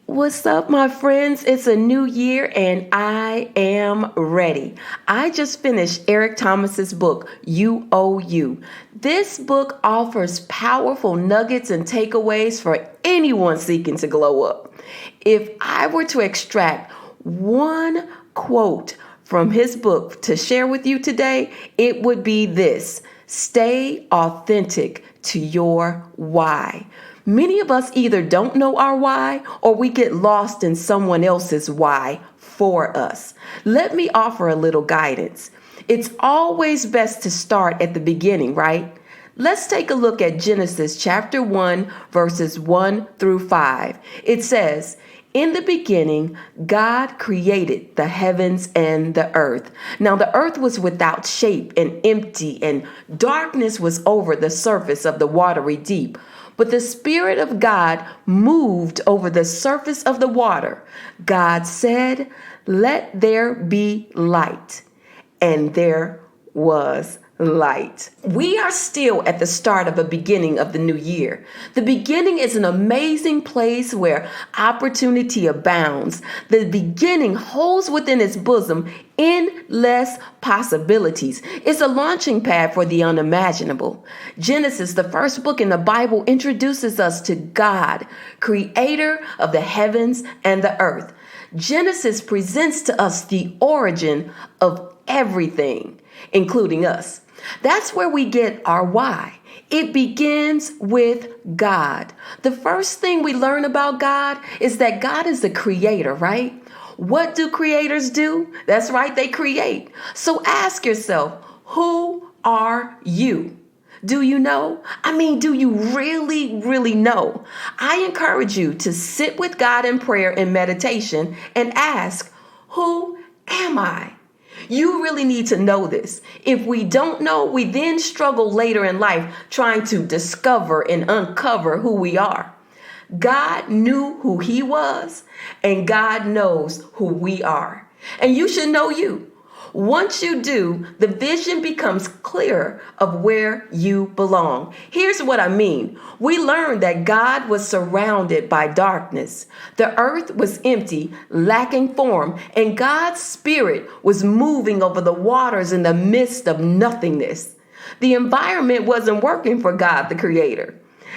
What's up, my friends? It's a new year and I am ready. I just finished Eric Thomas's book, You Owe You. This book offers powerful nuggets and takeaways for anyone seeking to glow up. If I were to extract one quote from his book to share with you today, it would be this: stay authentic to your why. Many of us either don't know our why or we get lost in someone else's why for us. Let me offer a little guidance. It's always best to start at the beginning, right? Let's take a look at Genesis chapter 1, verses 1 through 5. It says, "In the beginning, God created the heavens and the earth. Now the earth was without shape and empty, and darkness was over the surface of the watery deep. But the Spirit of God moved over the surface of the water. God said, 'Let there be light.' And there was light." We are still at the start of a beginning of the new year. The beginning is an amazing place where opportunity abounds. The beginning holds within its bosom endless possibilities. It's a launching pad for the unimaginable. Genesis, the first book in the Bible, introduces us to God, creator of the heavens and the earth. Genesis presents to us the origin of everything, including us. That's where we get our why. It begins with God. The first thing we learn about God is that God is the creator, right? What do creators do? That's right, they create. So ask yourself, who are you? Do you know? Do you really know? I encourage you to sit with God in prayer and meditation and ask, who am I? You really need to know this. If we don't know, we then struggle later in life trying to discover and uncover who we are. God knew who he was, and God knows who we are. And you should know you. Once you do, the vision becomes clear of where you belong. Here's what I mean. We learned that God was surrounded by darkness. The earth was empty, lacking form, and God's Spirit was moving over the waters in the midst of nothingness. The environment wasn't working for God, the Creator.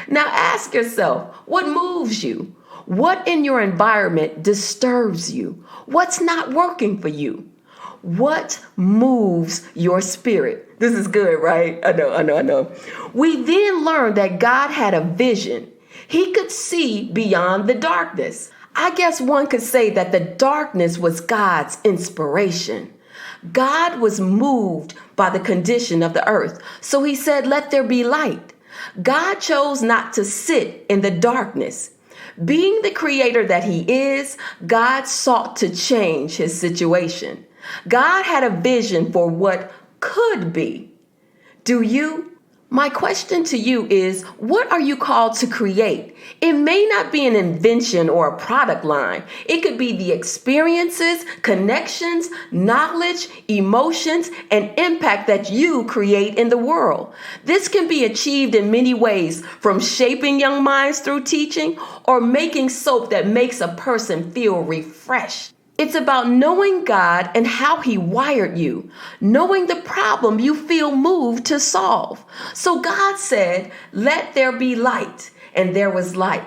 Now ask yourself, what moves you? What in your environment disturbs you? What's not working for you? What moves your spirit? This is good, right? I know. We then learned that God had a vision. He could see beyond the darkness. I guess one could say that the darkness was God's inspiration. God was moved by the condition of the earth. So he said, "Let there be light." God chose not to sit in the darkness. Being the creator that he is, God sought to change his situation. God had a vision for what could be. Do you? My question to you is, what are you called to create? It may not be an invention or a product line. It could be the experiences, connections, knowledge, emotions, and impact that you create in the world. This can be achieved in many ways, from shaping young minds through teaching or making soap that makes a person feel refreshed. It's about knowing God and how he wired you, knowing the problem you feel moved to solve. So God said, "Let there be light," and there was light.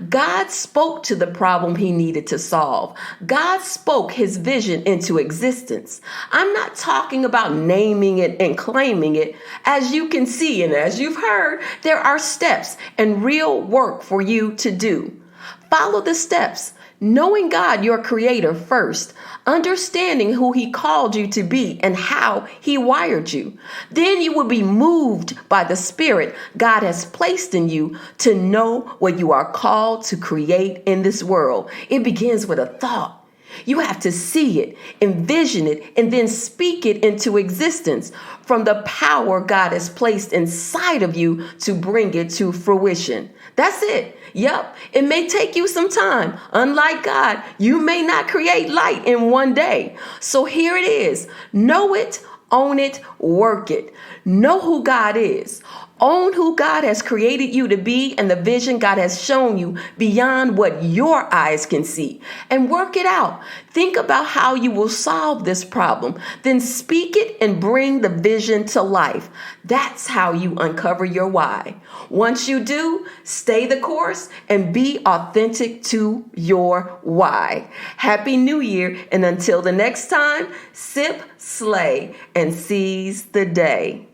God spoke to the problem he needed to solve. God spoke his vision into existence. I'm not talking about naming it and claiming it. As you can see and as you've heard, there are steps and real work for you to do. Follow the steps. Knowing God, your creator, first, understanding who he called you to be and how he wired you. Then you will be moved by the Spirit God has placed in you to know what you are called to create in this world. It begins with a thought. You have to see it, envision it, and then speak it into existence from the power God has placed inside of you to bring it to fruition. That's it. Yep, it may take you some time. Unlike God, you may not create light in one day. So here it is. Know it, own it, work it. Know who God is. Own who God has created you to be and the vision God has shown you beyond what your eyes can see, and work it out. Think about how you will solve this problem, then speak it and bring the vision to life. That's how you uncover your why. Once you do, stay the course and be authentic to your why. Happy New Year, and until the next time, sip, slay, and seize the day.